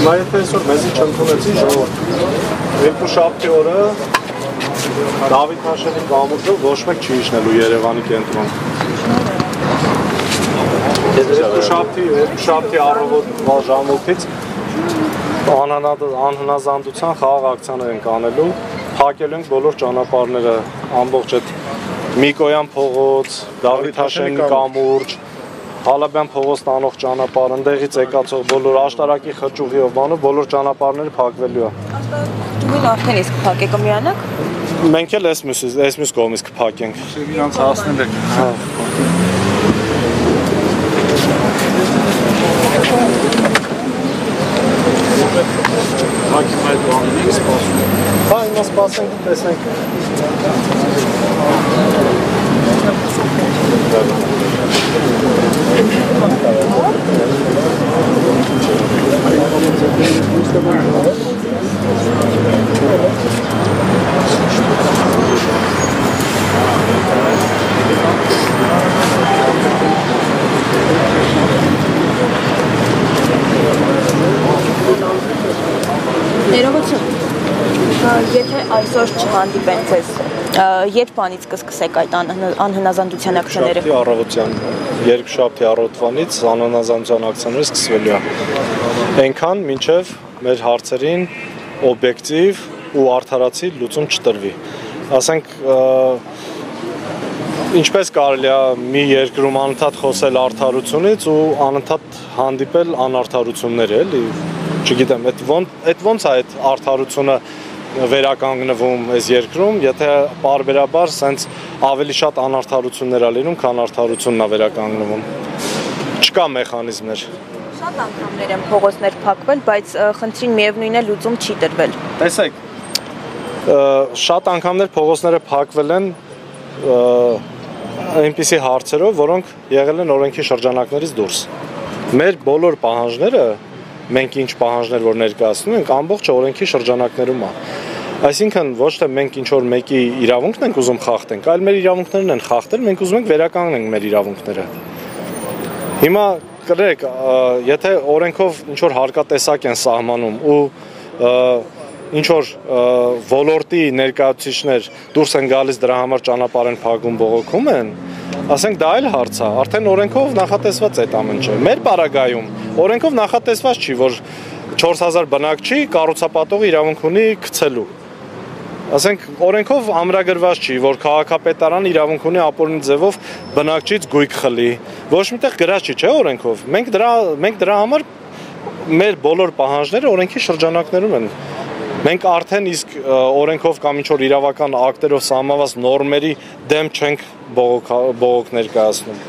Նայეთ այսօր մեզի չընդունեցի ժողովուրդ, երկու շաբթի օրը Դավիթ Հաշենի կամուրջով ոչ մեկ չի իջնելու Երևանի կենտրոն։ Երկու շաբթի առավոտ ժամուտից անհնազանդության խաղաղ ակցիաներ ենք անելու, փակել ենք բոլոր ճանապարհները, ամբողջ այդ Միկոյան փողոց, Դավիթ Հաշենի կամուրջ, Հալաբյան փողոց տանող ճանապարհ, ընդեղից եկածող բոլոր աշտարակի խճուղիով բանը բոլոր ճանապարհները փակվելու է։ Դուք արդեն իսկ փակեք միանաք։ Մենք էլ այս մյուս կողմից կփակենք։ Իրանց հասնել եք։ Փակի այդ բաները սպասում։ Հա, հիմա սպասենք, տեսնենք։ Ներողություն, եթե այսօր չհանդիպեն ձեզ, երբ բանից կսկսեք այդ անհնազանդության ակցիաները։ Երկշաբթի առավոտվանից անհնազանդության ակցիաները սկսվելու է։ Այնքան մինչև մեր հարցերին օբյեկտիվ ու արդարացի լուծում չտրվի։ Ասենք, ինչպես կարելի է մի երկրում անընդհատ խոսել արդարությունից ու անընդհատ հանդիպել անարդարություններ, էլի։ Չգիտեմ, այդ ոնց է այդ արդարությունը վերականգնվում այս երկրում, եթե պարբերաբար սենց ավելի շատ անարդարություններ է լինում, քան արդարությունն է վերականգնվում։ Չկա մեխանիզմներ։ Շատ անգամներ են փողոցներ փակվել, բայց խնդրին միևնույն է լուծում չի տրվել։ Տեսեք, շատ անգամներ փողոցները փակվել են այնպիսի հարցերով, որոնք եղել են օրենքի շրջանակներից դուրս։ Մեր բոլոր պահանջները, մենք ինչ պահանջներ որ ներկայացնում ենք, ամբողջ օրենքի շրջանակներում է։ Այսինքն ոչ թե մենք ինչ որ մեկի իրավունքն ենք ուզում խախտենք, այլ մեր իրավունքներն են խախտել, մենք ուզում ենք վերականգնենք մեր իրավունքները։ Հիմա կրեք, եթե օրենքով ինչ որ հարկատեսակ են սահմանում ու ինչ որ ոլորտի ներկայացուցիչներ դուրս են գալիս դրա համար ճանապարհ են փակում, բողոքում են, ասենք դա էլ հարց է, արդեն օրենքով նախատեսված է այդ ամեն ինչը։ Մեր պարագայում օրենքով նախատեսված չի, որ 4000 բնակչի կառուցապատողը իրավունք ունի գցելու։ Ասենք օրենքով ամրագրված չի, որ քաղաքապետարան իրավունք ունի ապօրինի ձևով բնակչից գույք խլի։ Ոչ միտեղ գրած չի, չէ՞ օրենքով։ Մենք դրա համար մեր բոլոր պահանջները օրենքի շրջանակներում են։ Մենք արդեն իսկ օրենքով կամ ինչ-որ իրավական ակտերով սահմանված նորմերի դեմ չենք բողոք ներկայացնում։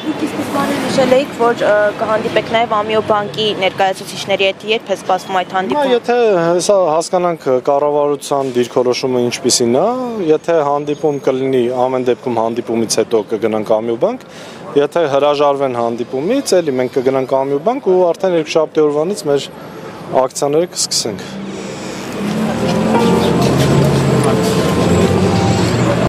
Դուք սկզբանե նշել էիք, որ կհանդիպեք նաև Ամիո բանկի ներկայացուցիչների հետ, երբ է սպասվում այդ հանդիպումը։ Եթե հեսա հասկանանք կառավարության դիրքորոշումը ինչպիսին է, եթե հանդիպում կլինի, ամեն դեպքում հանդիպումից հետո կգնանք Ամիո բանկ, եթե հրաժարվեն հանդիպումից, էլի մենք կգնանք Ամիո բանկ ու արդեն երկշաբթի օրվանից մեր ակցիաները կսկսենք։